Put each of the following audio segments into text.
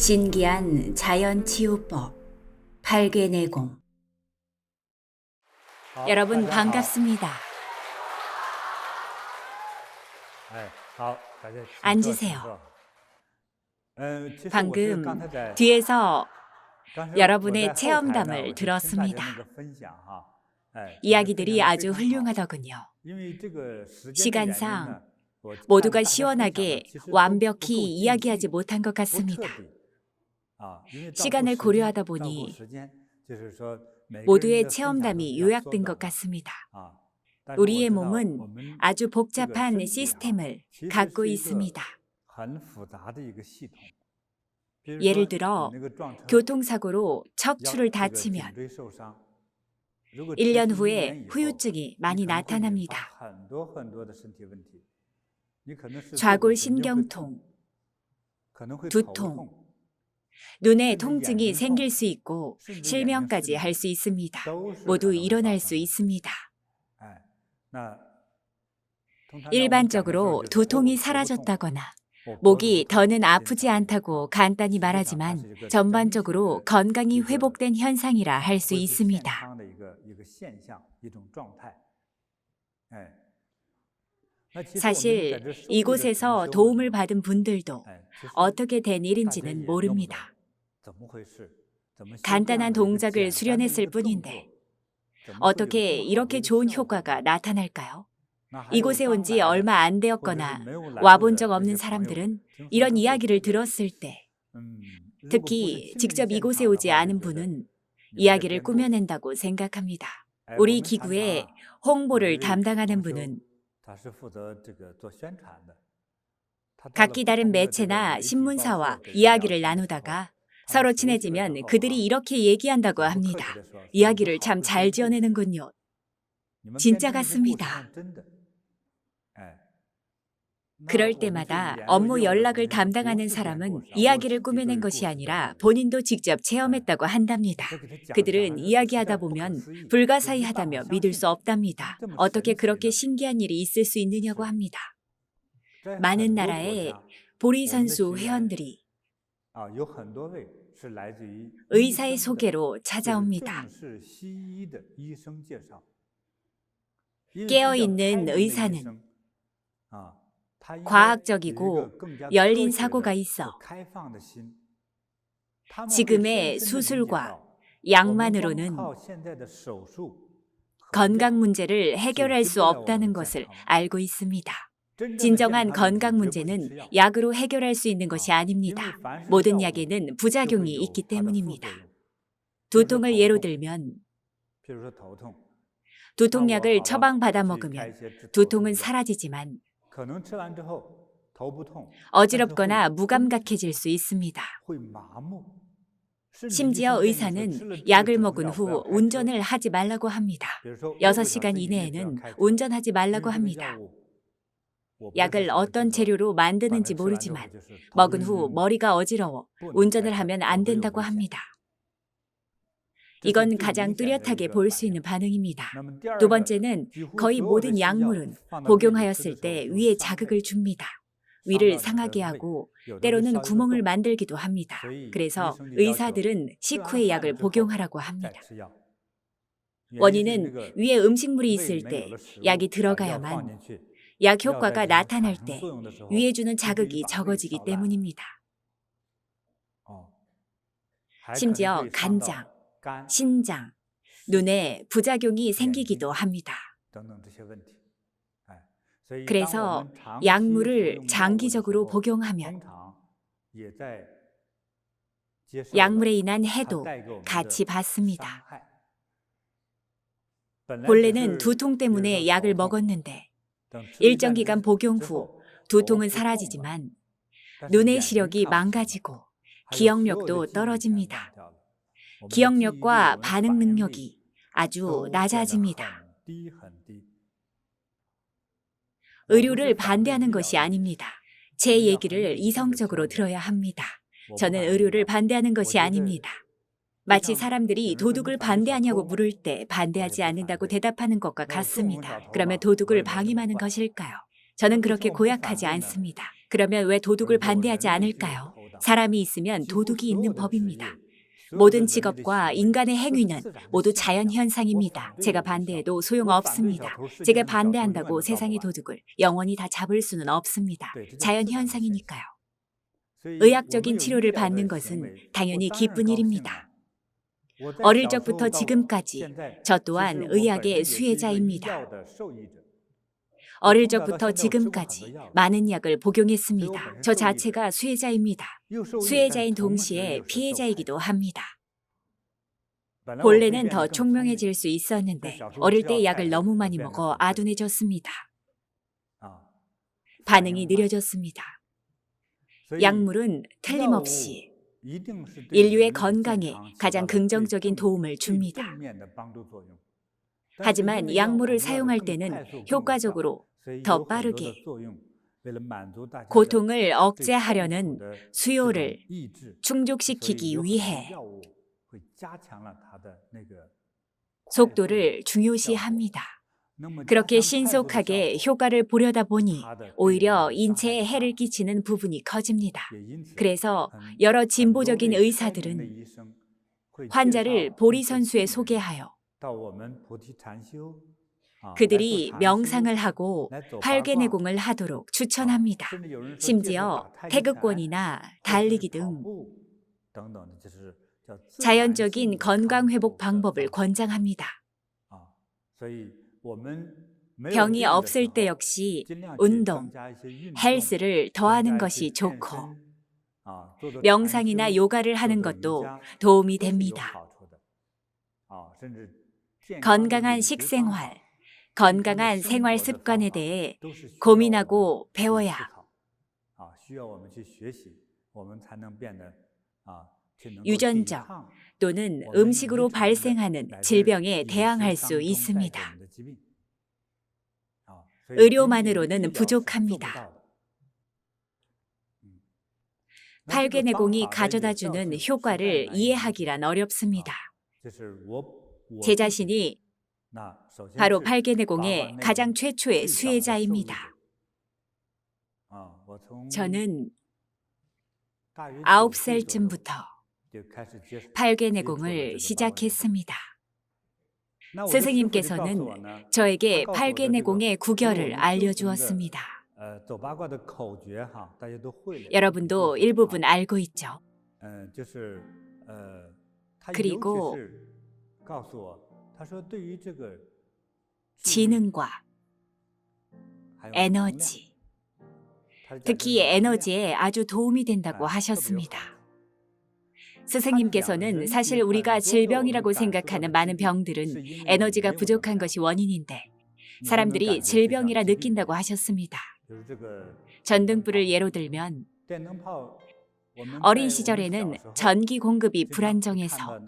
신기한 자연치유법 8개 내공. 여러분 반갑습니다. 앉으세요. 방금 뒤에서 여러분의 체험담을 들었습니다. 이야기들이 아주 훌륭하더군요. 시간상 모두가 시원하게 완벽히 이야기하지 못한 것 같습니다. 시간을 고려하다 보니 모두의 체험담이 요약된 것 같습니다. 우리의 몸은 아주 복잡한 시스템을 갖고 있습니다. 예를 들어 교통사고로 척추를 다치면 1년 후에 후유증이 많이 나타납니다. 좌골신경통, 두통, 눈에 통증이 생길 수 있고 실명까지 할 수 있습니다. 모두 일어날 수 있습니다. 일반적으로 두통이 사라졌다거나 목이 더는 아프지 않다고 간단히 말하지만 전반적으로 건강이 회복된 현상이라 할 수 있습니다. 사실 이곳에서 도움을 받은 분들도 어떻게 된 일인지는 모릅니다. 간단한 동작을 수련했을 뿐인데 어떻게 이렇게 좋은 효과가 나타날까요? 이곳에 온 지 얼마 안 되었거나 와본 적 없는 사람들은 이런 이야기를 들었을 때, 특히 직접 이곳에 오지 않은 분은 이야기를 꾸며낸다고 생각합니다. 우리 기구의 홍보를 담당하는 분은 각기 다른 매체나 신문사와 이야기를 나누다가 서로 친해지면 그들이 이렇게 얘기한다고 합니다. 이야기를 참 잘 지어내는군요. 진짜 같습니다. 그럴 때마다 업무 연락을 담당하는 사람은 이야기를 꾸며낸 것이 아니라 본인도 직접 체험했다고 한답니다. 그들은 이야기하다 보면 불가사의하다며 믿을 수 없답니다. 어떻게 그렇게 신기한 일이 있을 수 있느냐고 합니다. 많은 나라의 보리 선수 회원들이 의사의 소개로 찾아옵니다. 깨어있는 의사는 과학적이고 열린 사고가 있어 지금의 수술과 약만으로는 건강 문제를 해결할 수 없다는 것을 알고 있습니다. 진정한 건강 문제는 약으로 해결할 수 있는 것이 아닙니다. 모든 약에는 부작용이 있기 때문입니다. 두통을 예로 들면 두통약을 처방받아 먹으면 두통은 사라지지만 어지럽거나 무감각해질 수 있습니다. 심지어 의사는 약을 먹은 후 운전을 하지 말라고 합니다. 6시간 이내에는 운전하지 말라고 합니다. 약을 어떤 재료로 만드는지 모르지만 먹은 후 머리가 어지러워 운전을 하면 안 된다고 합니다. 이건 가장 뚜렷하게 볼 수 있는 반응입니다. 두 번째는 거의 모든 약물은 복용하였을 때 위에 자극을 줍니다. 위를 상하게 하고 때로는 구멍을 만들기도 합니다. 그래서 의사들은 식후에 약을 복용하라고 합니다. 원인은 위에 음식물이 있을 때 약이 들어가야만 약 효과가 나타날 때 위에 주는 자극이 적어지기 때문입니다. 심지어 간장, 신장, 눈에 부작용이 생기기도 합니다. 그래서 약물을 장기적으로 복용하면 약물에 인한 해도 같이 받습니다. 본래는 두통 때문에 약을 먹었는데 일정 기간 복용 후 두통은 사라지지만 눈의 시력이 망가지고 기억력도 떨어집니다. 기억력과 반응 능력이 아주 낮아집니다. 의료를 반대하는 것이 아닙니다. 제 얘기를 이성적으로 들어야 합니다. 저는 의료를 반대하는 것이 아닙니다. 마치 사람들이 도둑을 반대하냐고 물을 때 반대하지 않는다고 대답하는 것과 같습니다. 그러면 도둑을 방임하는 것일까요? 저는 그렇게 고약하지 않습니다. 그러면 왜 도둑을 반대하지 않을까요? 사람이 있으면 도둑이 있는 법입니다. 모든 직업과 인간의 행위는 모두 자연 현상입니다. 제가 반대해도 소용없습니다. 제가 반대한다고 세상의 도둑을 영원히 다 잡을 수는 없습니다. 자연 현상이니까요. 의학적인 치료를 받는 것은 당연히 기쁜 일입니다. 어릴 적부터 지금까지 저 또한 의학의 수혜자입니다. 어릴 적부터 지금까지 많은 약을 복용했습니다. 저 자체가 수혜자입니다. 수혜자인 동시에 피해자이기도 합니다. 본래는 더 총명해질 수 있었는데 어릴 때 약을 너무 많이 먹어 아둔해졌습니다. 반응이 느려졌습니다. 약물은 틀림없이 인류의 건강에 가장 긍정적인 도움을 줍니다. 하지만 약물을 사용할 때는 효과적으로 더 빠르게 고통을 억제하려는 수요를 충족시키기 위해 속도를 중요시합니다. 그렇게 신속하게 효과를 보려다 보니 오히려 인체에 해를 끼치는 부분이 커집니다. 그래서 여러 진보적인 의사들은 환자를 보리선수에 소개하여 그들이 명상을 하고 활괴내공을 하도록 추천합니다. 심지어 태극권이나 달리기 등 자연적인 건강회복 방법을 권장합니다. 병이 없을 때 역시 운동, 헬스를 더하는 것이 좋고 명상이나 요가를 하는 것도 도움이 됩니다. 건강한 식생활, 건강한 생활 습관에 대해 고민하고 배워야 유전적 또는 음식으로 발생하는 질병에 대항할 수 있습니다. 의료만으로는 부족합니다. 활괴내공이 가져다주는 효과를 이해하기란 어렵습니다. 제 자신이 바로 활괴내공의 가장 최초의 수혜자입니다. 저는 9살쯤부터 활괴내공을 시작했습니다. 스승님께서는 저에게 활괴내공의 구결을 알려주었습니다. 여러분도 일부분 알고 있죠? 그리고 지능과 에너지, 특히 에너지에 아주 도움이 된다고 하셨습니다. 스승님께서는 사실 우리가 질병이라고 생각하는 많은 병들은 에너지가 부족한 것이 원인인데 사람들이 질병이라 느낀다고 하셨습니다. 전등불을 예로 들면 어린 시절에는 전기 공급이 불안정해서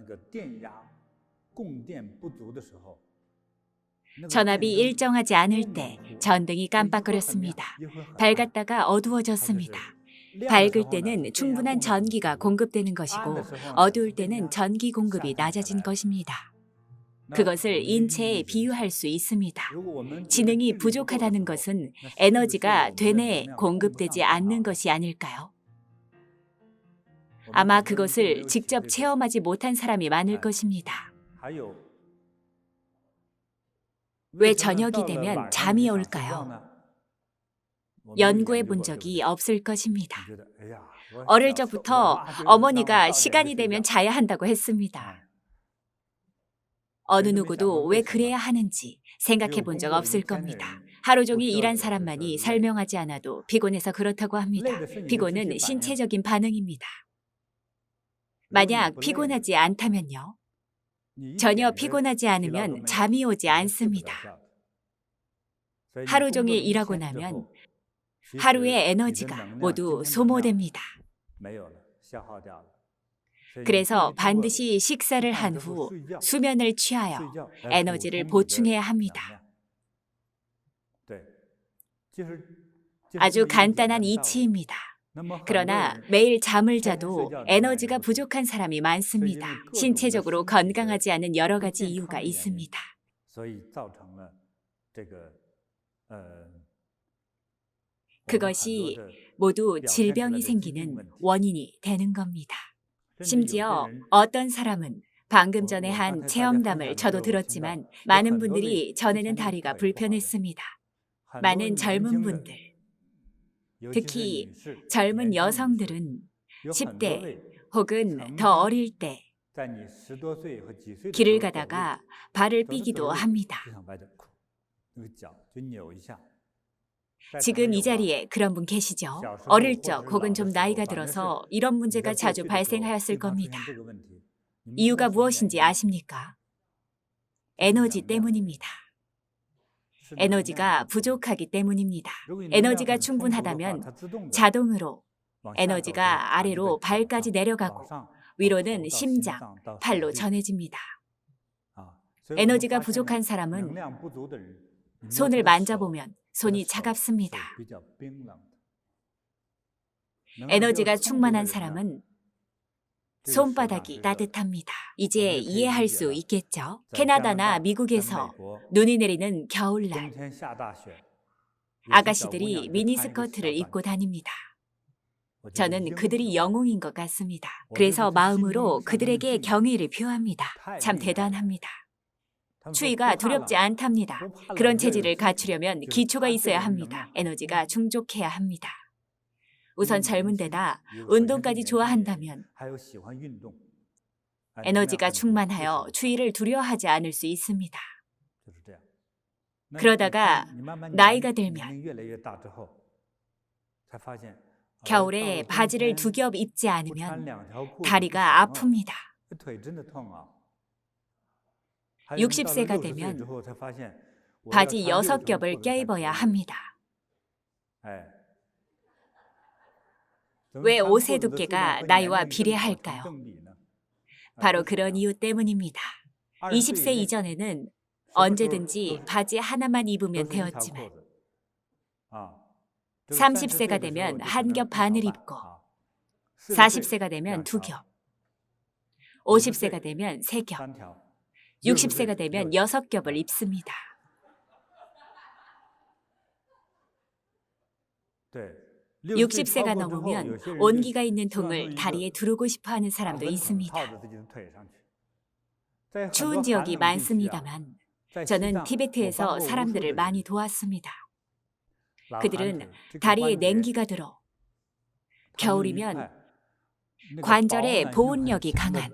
전압이 일정하지 않을 때 전등이 깜빡거렸습니다. 밝았다가 어두워졌습니다. 밝을 때는 충분한 전기가 공급되는 것이고 어두울 때는 전기 공급이 낮아진 것입니다. 그것을 인체에 비유할 수 있습니다. 지능이 부족하다는 것은 에너지가 되뇌 공급되지 않는 것이 아닐까요? 아마 그것을 직접 체험하지 못한 사람이 많을 것입니다. 왜 저녁이 되면 잠이 올까요? 연구해 본 적이 없을 것입니다. 어릴 적부터 어머니가 시간이 되면 자야 한다고 했습니다. 어느 누구도 왜 그래야 하는지 생각해 본 적 없을 겁니다. 하루 종일 일한 사람만이 설명하지 않아도 피곤해서 그렇다고 합니다. 피곤은 신체적인 반응입니다. 만약 피곤하지 않다면요? 전혀 피곤하지 않으면 잠이 오지 않습니다. 하루 종일 일하고 나면 하루의 에너지가 모두 소모됩니다. 그래서 반드시 식사를 한 후 수면을 취하여 에너지를 보충해야 합니다. 아주 간단한 이치입니다. 그러나 매일 잠을 자도 에너지가 부족한 사람이 많습니다. 신체적으로 건강하지 않은 여러 가지 이유가 있습니다. 그것이 모두 질병이 생기는 원인이 되는 겁니다. 심지어 어떤 사람은 방금 전에 한 체험담을 저도 들었지만 많은 분들이 전에는 다리가 불편했습니다. 많은 젊은 분들, 특히 젊은 여성들은 10대 혹은 더 어릴 때 길을 가다가 발을 삐기도 합니다. 지금 이 자리에 그런 분 계시죠? 어릴 적 혹은 좀 나이가 들어서 이런 문제가 자주 발생하였을 겁니다. 이유가 무엇인지 아십니까? 에너지 때문입니다. 에너지가 부족하기 때문입니다. 에너지가 충분하다면 자동으로 에너지가 아래로 발까지 내려가고 위로는 심장, 팔로 전해집니다. 에너지가 부족한 사람은 손을 만져보면 손이 차갑습니다. 에너지가 충만한 사람은 손바닥이 따뜻합니다. 이제 이해할 수 있겠죠? 캐나다나 미국에서 눈이 내리는 겨울날, 아가씨들이 미니스커트를 입고 다닙니다. 저는 그들이 영웅인 것 같습니다. 그래서 마음으로 그들에게 경의를 표합니다. 참 대단합니다. 추위가 두렵지 않답니다. 그런 체질을 갖추려면 기초가 있어야 합니다. 에너지가 충족해야 합니다. 우선 젊은 데다 운동까지 좋아한다면 에너지가 충만하여 추위를 두려워하지 않을 수 있습니다. 그러다가 나이가 들면 겨울에 바지를 2겹 입지 않으면 다리가 아픕니다. 60세가 되면 바지 6겹을 껴입어야 합니다. 왜 옷의 두께가 나이와 비례할까요? 바로 그런 이유 때문입니다. 20세 이전에는 언제든지 바지 하나만 입으면 되었지만 30세가 되면 1겹 반을 입고 40세가 되면 2겹, 50세가 되면 3겹, 60세가 되면 6겹을 입습니다. 60세가 넘으면 온기가 있는 통을 다리에 두르고 싶어 하는 사람도 있습니다. 추운 지역이 많습니다만 저는 티베트에서 사람들을 많이 도왔습니다. 그들은 다리에 냉기가 들어 겨울이면 관절에 보온력이 강한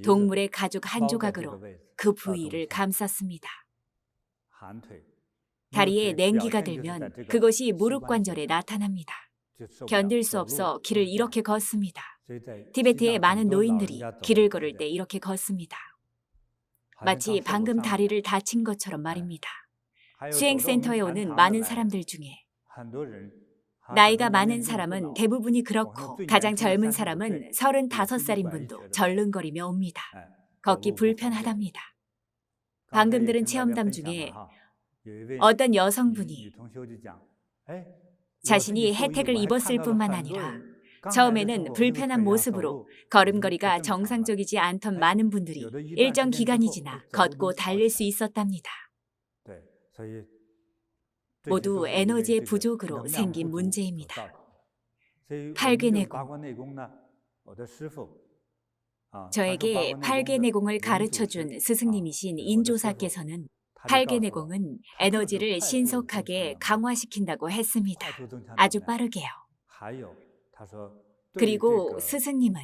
동물의 가죽 한 조각으로 그 부위를 감쌌습니다. 다리에 냉기가 들면 그것이 무릎 관절에 나타납니다. 견딜 수 없어 길을 이렇게 걷습니다. 티베트의 많은 노인들이 길을 걸을 때 이렇게 걷습니다. 마치 방금 다리를 다친 것처럼 말입니다. 수행센터에 오는 많은 사람들 중에 나이가 많은 사람은 대부분이 그렇고 가장 젊은 사람은 35살인 분도 절름거리며 옵니다. 걷기 불편하답니다. 방금 들은 체험담 중에 어떤 여성분이 자신이 혜택을 입었을 뿐만 아니라 처음에는 불편한 모습으로 걸음걸이가 정상적이지 않던 많은 분들이 일정 기간이 지나 걷고 달릴 수 있었답니다. 모두 에너지의 부족으로 생긴 문제입니다. 팔괘내공. 저에게 팔괘내공을 가르쳐준 스승님이신 인조사께서는 팔괘내공은 에너지를 신속하게 강화시킨다고 했습니다. 아주 빠르게요. 그리고 스승님은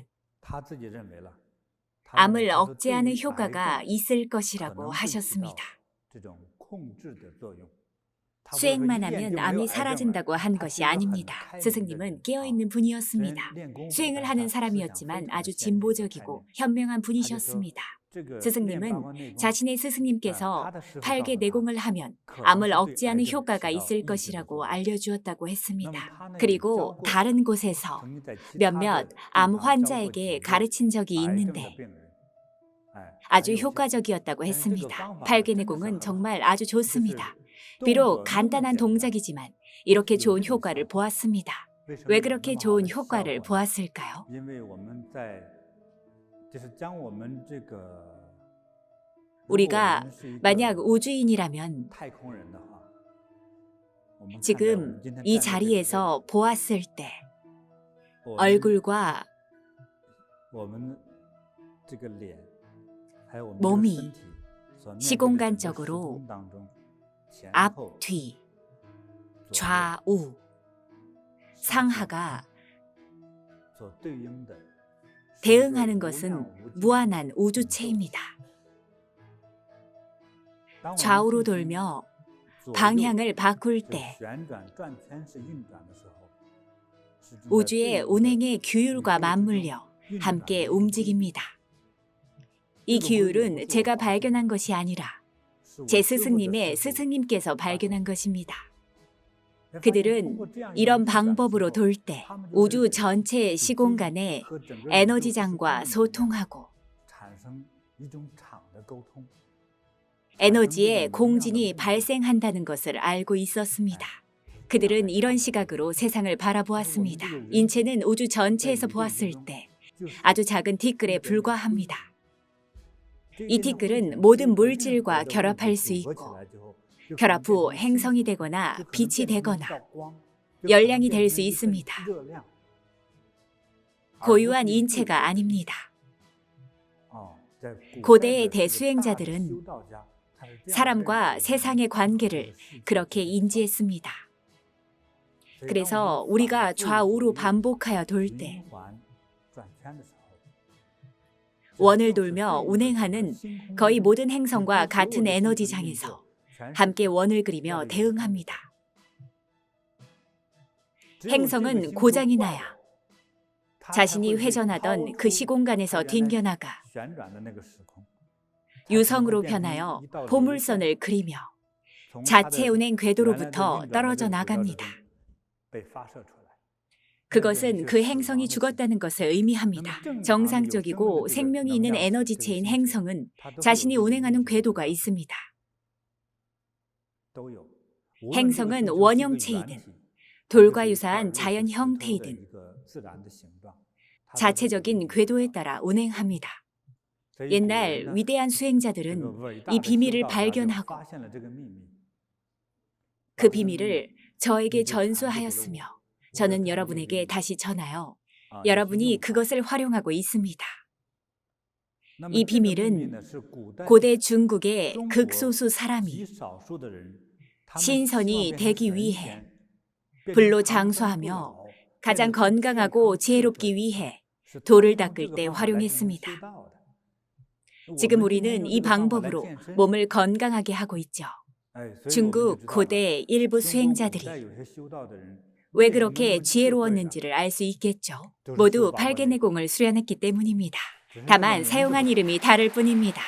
암을 억제하는 효과가 있을 것이라고 하셨습니다. 수행만 하면 암이 사라진다고 한 것이 아닙니다. 스승님은 깨어있는 분이었습니다. 수행을 하는 사람이었지만 아주 진보적이고 현명한 분이셨습니다. 스승님은 자신의 스승님께서 팔괘내공을 하면 암을 억제하는 효과가 있을 것이라고 알려주었다고 했습니다. 그리고 다른 곳에서 몇몇 암 환자에게 가르친 적이 있는데 아주 효과적이었다고 했습니다. 팔괘내공은 정말 아주 좋습니다. 비록 간단한 동작이지만 이렇게 좋은 효과를 보았습니다. 왜 그렇게 좋은 효과를 보았을까요? 우리가 만약 우주인이라면 지금 이 자리에서 보았을 때 얼굴과 몸이 시공간적으로 앞, 뒤, 좌우, 상하가 대응하는 것은 무한한 우주체입니다. 좌우로 돌며 방향을 바꿀 때 우주의 운행의 규율과 맞물려 함께 움직입니다. 이 규율은 제가 발견한 것이 아니라 제 스승님의 스승님께서 발견한 것입니다. 그들은 이런 방법으로 돌 때 우주 전체의 시공간의 에너지장과 소통하고 에너지의 공진이 발생한다는 것을 알고 있었습니다. 그들은 이런 시각으로 세상을 바라보았습니다. 인체는 우주 전체에서 보았을 때 아주 작은 티끌에 불과합니다. 이 티끌은 모든 물질과 결합할 수 있고 결합 후 행성이 되거나 빛이 되거나 열량이 될 수 있습니다. 고유한 인체가 아닙니다. 고대의 대수행자들은 사람과 세상의 관계를 그렇게 인지했습니다. 그래서 우리가 좌우로 반복하여 돌 때 원을 돌며 운행하는 거의 모든 행성과 같은 에너지장에서 함께 원을 그리며 대응합니다. 행성은 고장이 나야 자신이 회전하던 그 시공간에서 튕겨나가 유성으로 변하여 포물선을 그리며 자체 운행 궤도로부터 떨어져 나갑니다. 그것은 그 행성이 죽었다는 것을 의미합니다. 정상적이고 생명이 있는 에너지체인 행성은 자신이 운행하는 궤도가 있습니다. 행성은 원형체이든 돌과 유사한 자연 형태이든 자체적인 궤도에 따라 운행합니다. 옛날 위대한 수행자들은 이 비밀을 발견하고 그 비밀을 저에게 전수하였으며 저는 여러분에게 다시 전하여 여러분이 그것을 활용하고 있습니다. 이 비밀은 고대 중국의 극소수 사람이 신선이 되기 위해 불로 장수하며 가장 건강하고 지혜롭기 위해 돌을 닦을 때 활용했습니다. 지금 우리는 이 방법으로 몸을 건강하게 하고 있죠. 중국 고대 일부 수행자들이 왜 그렇게 지혜로웠는지를 알 수 있겠죠. 모두 8개 내공을 수련했기 때문입니다. 다만 사용한 이름이 다를 뿐입니다.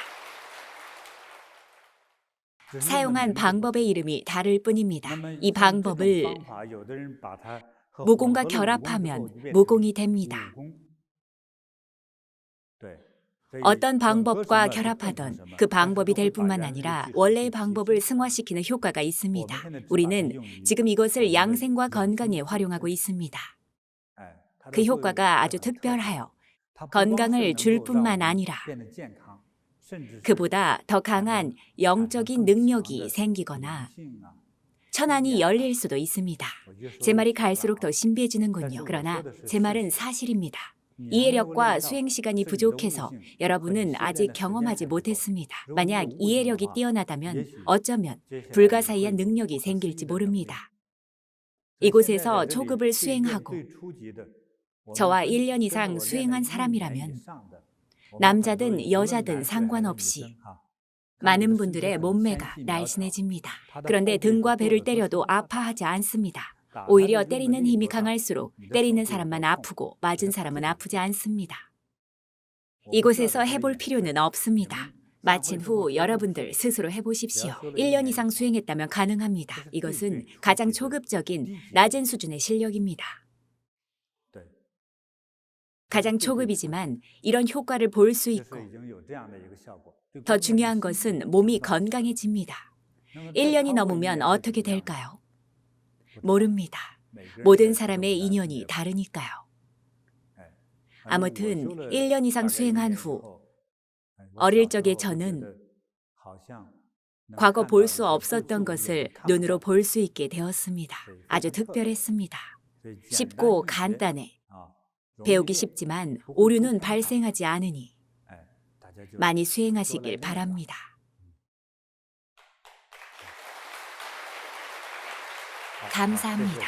사용한 방법의 이름이 다를 뿐입니다. 이 방법을 무공과 결합하면 무공이 됩니다. 어떤 방법과 결합하던 그 방법이 될 뿐만 아니라 원래의 방법을 승화시키는 효과가 있습니다. 우리는 지금 이것을 양생과 건강에 활용하고 있습니다. 그 효과가 아주 특별하여 건강을 줄 뿐만 아니라 그보다 더 강한 영적인 능력이 생기거나 천안이 열릴 수도 있습니다. 제 말이 갈수록 더 신비해지는군요. 그러나 제 말은 사실입니다. 이해력과 수행 시간이 부족해서 여러분은 아직 경험하지 못했습니다. 만약 이해력이 뛰어나다면 어쩌면 불가사의한 능력이 생길지 모릅니다. 이곳에서 초급을 수행하고 저와 1년 이상 수행한 사람이라면 남자든 여자든 상관없이 많은 분들의 몸매가 날씬해집니다. 그런데 등과 배를 때려도 아파하지 않습니다. 오히려 때리는 힘이 강할수록 때리는 사람만 아프고 맞은 사람은 아프지 않습니다. 이곳에서 해볼 필요는 없습니다. 마친 후 여러분들 스스로 해보십시오. 1년 이상 수행했다면 가능합니다. 이것은 가장 초급적인 낮은 수준의 실력입니다. 가장 초급이지만 이런 효과를 볼 수 있고 더 중요한 것은 몸이 건강해집니다. 1년이 넘으면 어떻게 될까요? 모릅니다. 모든 사람의 인연이 다르니까요. 아무튼 1년 이상 수행한 후 어릴 적에 저는 과거 볼 수 없었던 것을 눈으로 볼 수 있게 되었습니다. 아주 특별했습니다. 쉽고 간단해. 배우기 쉽지만 오류는 발생하지 않으니 많이 수행하시길 바랍니다. 감사합니다.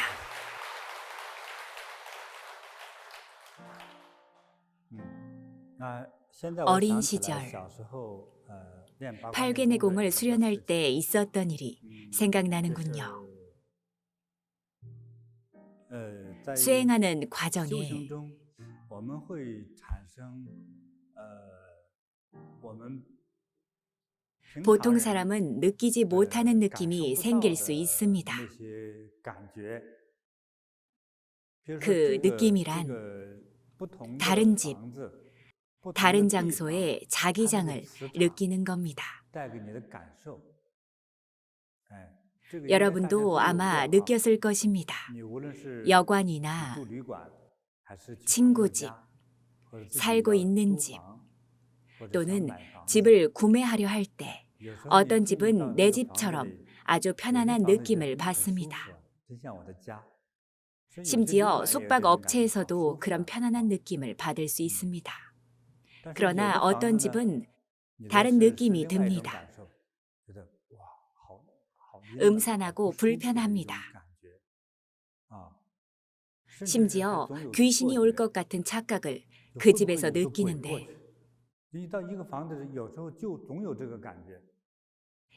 어린 시절 팔괘내공을 수련할 때 있었던 일이 생각나는군요. 수행하는 과정에 보통 사람은 느끼지 못하는 느낌이 생길 수 있습니다. 그 느낌이란 다른 집, 다른 장소의 자기장을 느끼는 겁니다. 여러분도 아마 느꼈을 것입니다. 여관이나 친구 집, 살고 있는 집, 또는 집을 구매하려 할 때 어떤 집은 내 집처럼 아주 편안한 느낌을 받습니다. 심지어 숙박 업체에서도 그런 편안한 느낌을 받을 수 있습니다. 그러나 어떤 집은 다른 느낌이 듭니다. 음산하고 불편합니다. 심지어 귀신이 올 것 같은 착각을 그 집에서 느끼는데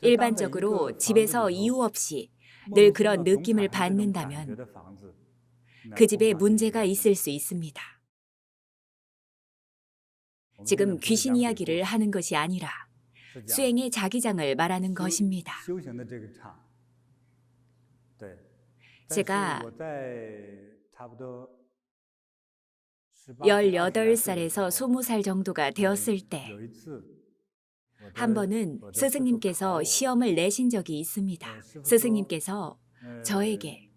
일반적으로 집에서 이유 없이 늘 그런 느낌을 받는다면 그 집에 문제가 있을 수 있습니다. 지금 귀신 이야기를 하는 것이 아니라 수행의 자기장을 말하는 것입니다. 제가 18살에서 20살 정도가 되었을 때 한 번은 스승님께서 시험을 내신 적이 있습니다. 스승님께서 저에게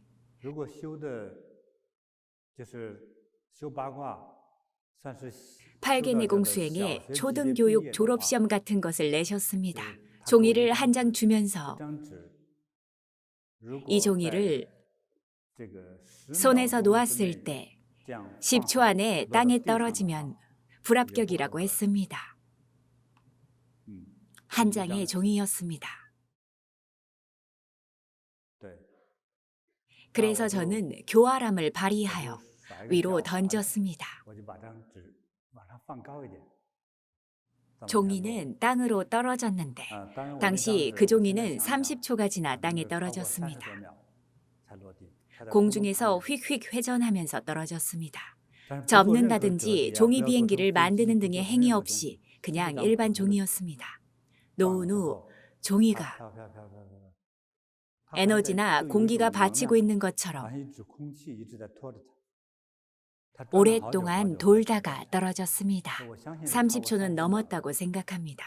팔괘내공 수행의 초등교육 졸업시험 같은 것을 내셨습니다. 종이를 한 장 주면서 이 종이를 손에서 놓았을 때 10초 안에 땅에 떨어지면 불합격이라고 했습니다. 한 장의 종이였습니다. 그래서 저는 교활함을 발휘하여 위로 던졌습니다. 종이는 땅으로 떨어졌는데 당시 그 종이는 30초가 지나 땅에 떨어졌습니다. 공중에서 휙휙 회전하면서 떨어졌습니다. 접는다든지 종이 비행기를 만드는 등의 행위 없이 그냥 일반 종이였습니다. 놓은 후 종이가 에너지나 공기가 받치고 있는 것처럼 오랫동안 돌다가 떨어졌습니다. 30초는 넘었다고 생각합니다.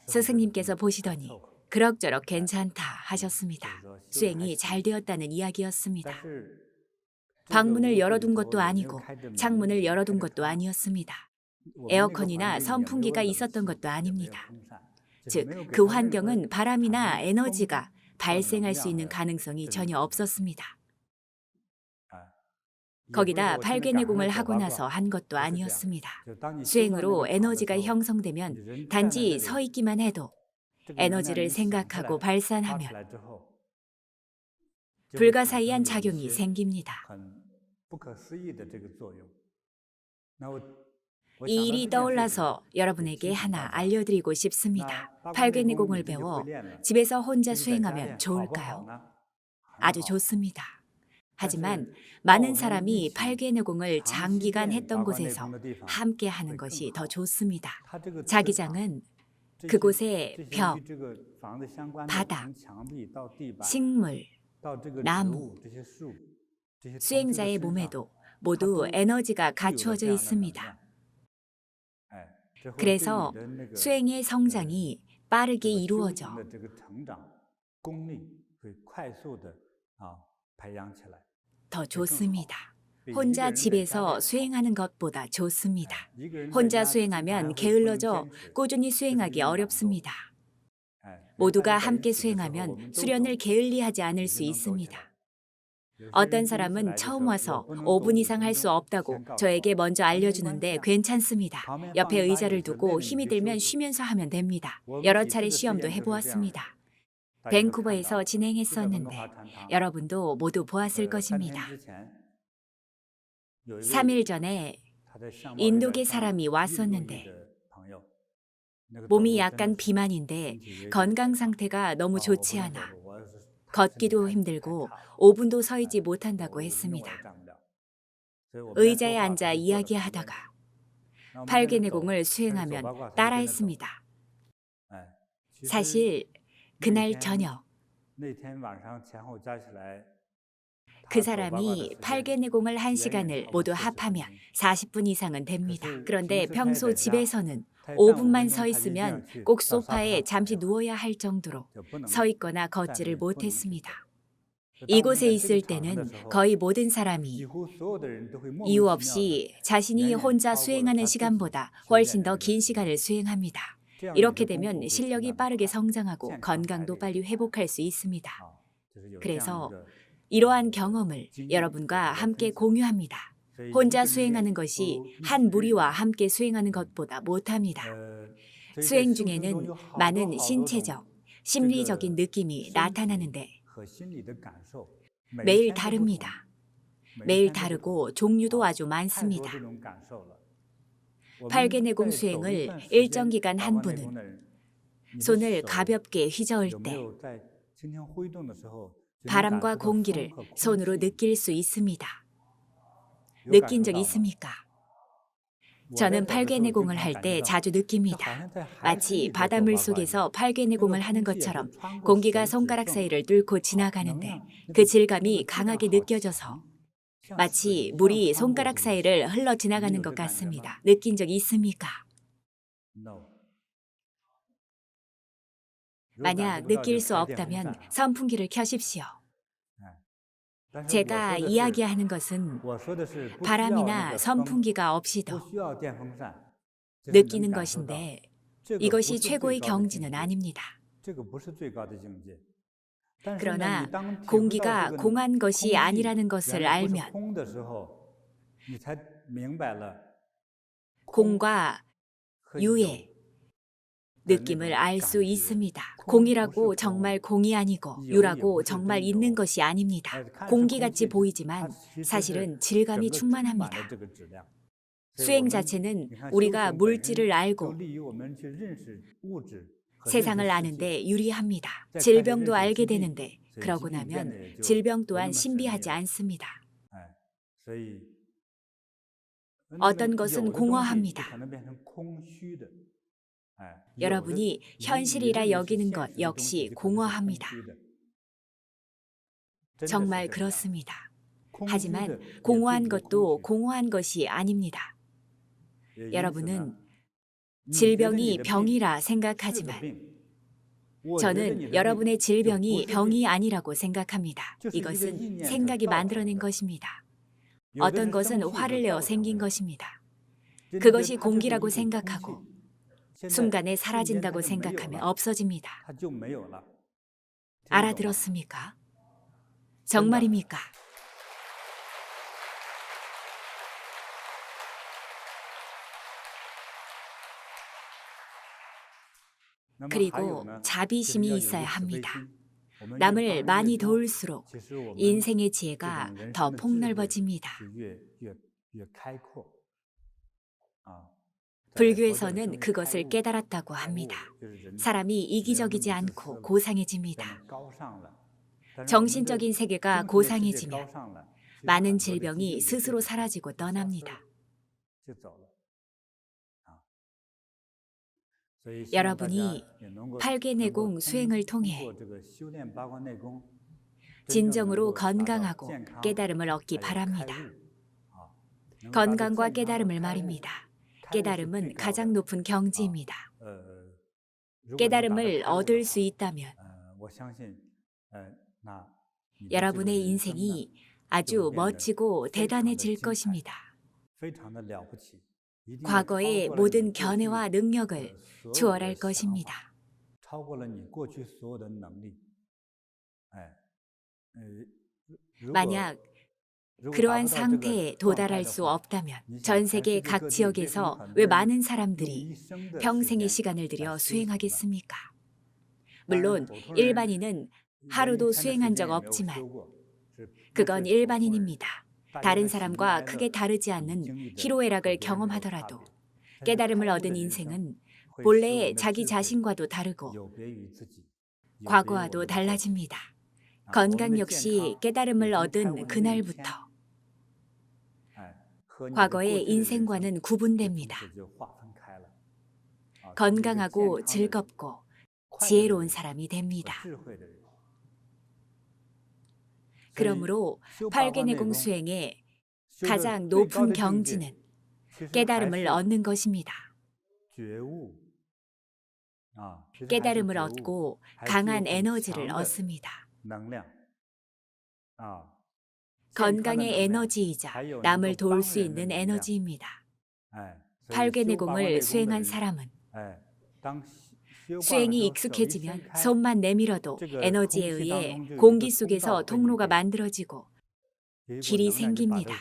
스승님께서 보시더니 그럭저럭 괜찮다 하셨습니다. 수행이 잘 되었다는 이야기였습니다. 방문을 열어둔 것도 아니고 창문을 열어둔 것도 아니었습니다. 에어컨이나 선풍기가 있었던 것도 아닙니다. 즉, 그 환경은 바람이나 에너지가 발생할 수 있는 가능성이 전혀 없었습니다. 거기다 팔괘내공을 하고 나서 한 것도 아니었습니다. 수행으로 에너지가 형성되면 단지 서 있기만 해도 에너지를 생각하고 발산하면 불가사의한 작용이 생깁니다. 이 일이 떠올라서 여러분에게 하나 알려드리고 싶습니다. 팔괘내공을 배워 집에서 혼자 수행하면 좋을까요? 아주 좋습니다. 하지만 많은 사람이 팔괘내공을 장기간 했던 곳에서 함께 하는 것이 더 좋습니다. 자기장은 그곳의 벽, 바닥, 식물, 나무, 수행자의 몸에도 모두 에너지가 갖추어져 있습니다. 그래서 수행의 성장이 빠르게 이루어져 더 좋습니다. 혼자 집에서 수행하는 것보다 좋습니다. 혼자 수행하면 게을러져 꾸준히 수행하기 어렵습니다. 모두가 함께 수행하면 수련을 게을리하지 않을 수 있습니다. 어떤 사람은 처음 와서 5분 이상 할 수 없다고 저에게 먼저 알려주는데 괜찮습니다. 옆에 의자를 두고 힘이 들면 쉬면서 하면 됩니다. 여러 차례 시험도 해보았습니다. 밴쿠버에서 진행했었는데 여러분도 모두 보았을 것입니다. 3일 전에 인도계 사람이 왔었는데 몸이 약간 비만인데 건강 상태가 너무 좋지 않아 걷기도 힘들고 5분도 서 있지 못한다고 했습니다. 의자에 앉아 이야기하다가 팔계내공을 수행하면 따라했습니다. 사실 그날 저녁 그 사람이 팔계내공을 1시간을 모두 합하면 40분 이상은 됩니다. 그런데 평소 집에서는 5분만 서 있으면 꼭 소파에 잠시 누워야 할 정도로 서 있거나 걷지를 못했습니다. 이곳에 있을 때는 거의 모든 사람이 이유 없이 자신이 혼자 수행하는 시간보다 훨씬 더 긴 시간을 수행합니다. 이렇게 되면 실력이 빠르게 성장하고 건강도 빨리 회복할 수 있습니다. 그래서 이러한 경험을 여러분과 함께 공유합니다. 혼자 수행하는 것이 한 무리와 함께 수행하는 것보다 못합니다. 수행 중에는 많은 신체적, 심리적인 느낌이 나타나는데 매일 다릅니다. 매일 다르고 종류도 아주 많습니다. 팔계내공 수행을 일정 기간 한 분은 손을 가볍게 휘저을 때 바람과 공기를 손으로 느낄 수 있습니다. 느낀 적 있습니까? 저는 팔계내공을 할 때 자주 느낍니다. 마치 바닷물 속에서 팔계내공을 하는 것처럼 공기가 손가락 사이를 뚫고 지나가는데 그 질감이 강하게 느껴져서 마치 물이 손가락 사이를 흘러 지나가는 것 같습니다. 느낀 적 있습니까? 만약 느낄 수 없다면 선풍기를 켜십시오. 제가 이야기하는 것은 바람이나 선풍기가 없이도 느끼는 것인데 이것이 최고의 경지는 아닙니다. 그러나 공기가 공한 것이 아니라는 것을 알면 공과 유의 느낌을 알 수 있습니다. 공이라고 정말 공이 아니고 유라고 정말 있는 것이 아닙니다. 공기같이 보이지만 사실은 질감이 충만합니다. 수행 자체는 우리가 물질을 알고 세상을 아는데 유리합니다. 질병도 알게 되는데 그러고 나면 질병 또한 신비하지 않습니다. 어떤 것은 공허합니다. 여러분이 현실이라 여기는 것 역시 공허합니다. 정말 그렇습니다. 하지만 공허한 것도 공허한 것이 아닙니다. 여러분은 질병이 병이라 생각하지만 저는 여러분의 질병이 병이 아니라고 생각합니다. 이것은 생각이 만들어낸 것입니다. 어떤 것은 화를 내어 생긴 것입니다. 그것이 공기라고 생각하고 순간에 사라진다고 생각하면 없어집니다. 알아들었습니까? 정말입니까? 그리고 자비심이 있어야 합니다. 남을 많이 도울수록 인생의 지혜가 더 폭넓어집니다. 불교에서는 그것을 깨달았다고 합니다. 사람이 이기적이지 않고 고상해집니다. 정신적인 세계가 고상해지면 많은 질병이 스스로 사라지고 떠납니다. 여러분이 팔계내공 수행을 통해 진정으로 건강하고 깨달음을 얻기 바랍니다. 건강과 깨달음을 말입니다. 깨달음은 가장 높은 경지입니다. 깨달음을 얻을 수 있다면 여러분의 인생이 아주 멋지고 대단해질 것입니다. 과거의 모든 견해와 능력을 초월할 것입니다. 만약 그러한 상태에 도달할 수 없다면 전 세계 각 지역에서 왜 많은 사람들이 평생의 시간을 들여 수행하겠습니까? 물론 일반인은 하루도 수행한 적 없지만 그건 일반인입니다. 다른 사람과 크게 다르지 않는 희로애락을 경험하더라도 깨달음을 얻은 인생은 본래 자기 자신과도 다르고 과거와도 달라집니다. 건강 역시 깨달음을 얻은 그날부터 과거의 인생과는 구분됩니다. 건강하고 즐겁고 지혜로운 사람이 됩니다. 그러므로 팔계내공 수행의 가장 높은 경지는 깨달음을 얻는 것입니다. 깨달음을 얻고 강한 에너지를 얻습니다. 건강의 에너지이자 남을 도울 수 있는 에너지입니다. 팔계내공을 수행한 사람은 수행이 익숙해지면 손만 내밀어도 에너지에 의해 공기 속에서 통로가 만들어지고 길이 생깁니다.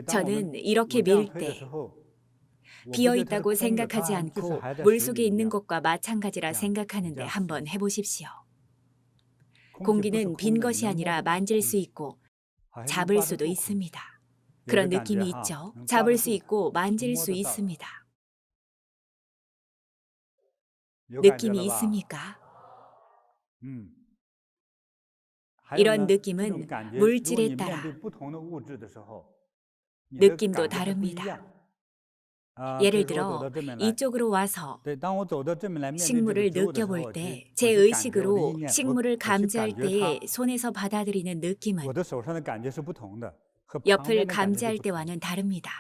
저는 이렇게 밀 때 비어있다고 생각하지 않고 물속에 있는 것과 마찬가지라 생각하는데 한번 해보십시오. 공기는 빈 것이 아니라 만질 수 있고 잡을 수도 있습니다. 그런 느낌이 있죠. 잡을 수 있고 만질 수 있습니다. 느낌이 있습니까? 이런 느낌은 물질에 따라 느낌도 다릅니다. 예를 들어 이쪽으로 와서 식물을 느껴볼 때 제 의식으로 식물을 감지할 때의 손에서 받아들이는 느낌은 옆을 감지할 때와는 다릅니다.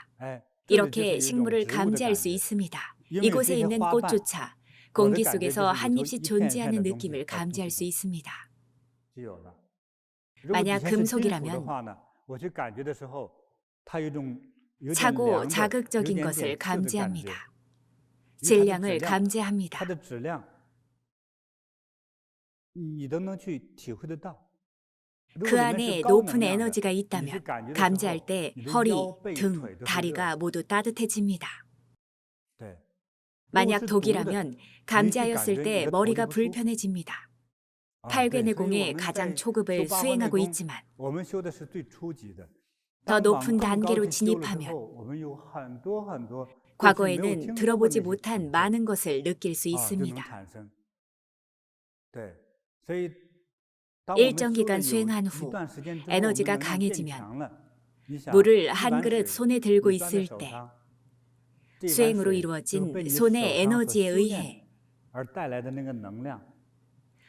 이렇게 식물을 감지할 수 있습니다. 이곳에 있는 꽃조차 공기 속에서 한 잎씩 존재하는 느낌을 감지할 수 있습니다. 만약 금속이라면 차고 자극적인 것을 감지합니다. 질량을 감지합니다. 그 안에 높은 에너지가 있다면 감지할 때 허리, 등, 다리가 모두 따뜻해집니다. 만약 독이라면 감지하였을 때 머리가 불편해집니다. 팔계내공의 가장 초급을 수행하고 있지만 더 높은 단계로 진입하면 과거에는 들어보지 못한 많은 것을 느낄 수 있습니다. 일정 기간 수행한 후 에너지가 강해지면 물을 한 그릇 손에 들고 있을 때 수행으로 이루어진 손의 에너지에 의해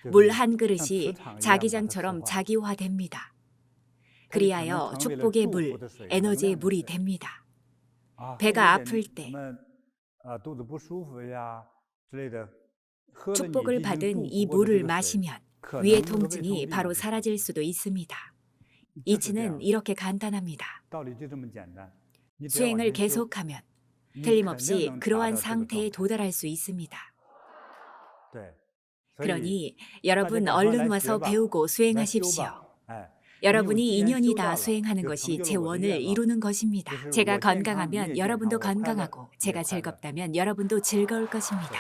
물 한 그릇이 자기장처럼 자기화됩니다. 그리하여 축복의 물, 에너지의 물이 됩니다. 배가 아플 때 축복을 받은 이 물을 마시면 위의 통증이 바로 사라질 수도 있습니다. 이치는 이렇게 간단합니다. 수행을 계속하면 틀림없이 그러한 상태에 도달할 수 있습니다. 그러니 여러분 얼른 와서 배우고 수행하십시오. 여러분이 인연이 다 수행하는 것이 제 원을 이루는 것입니다. 제가 건강하면 여러분도 건강하고 제가 즐겁다면 여러분도 즐거울 것입니다.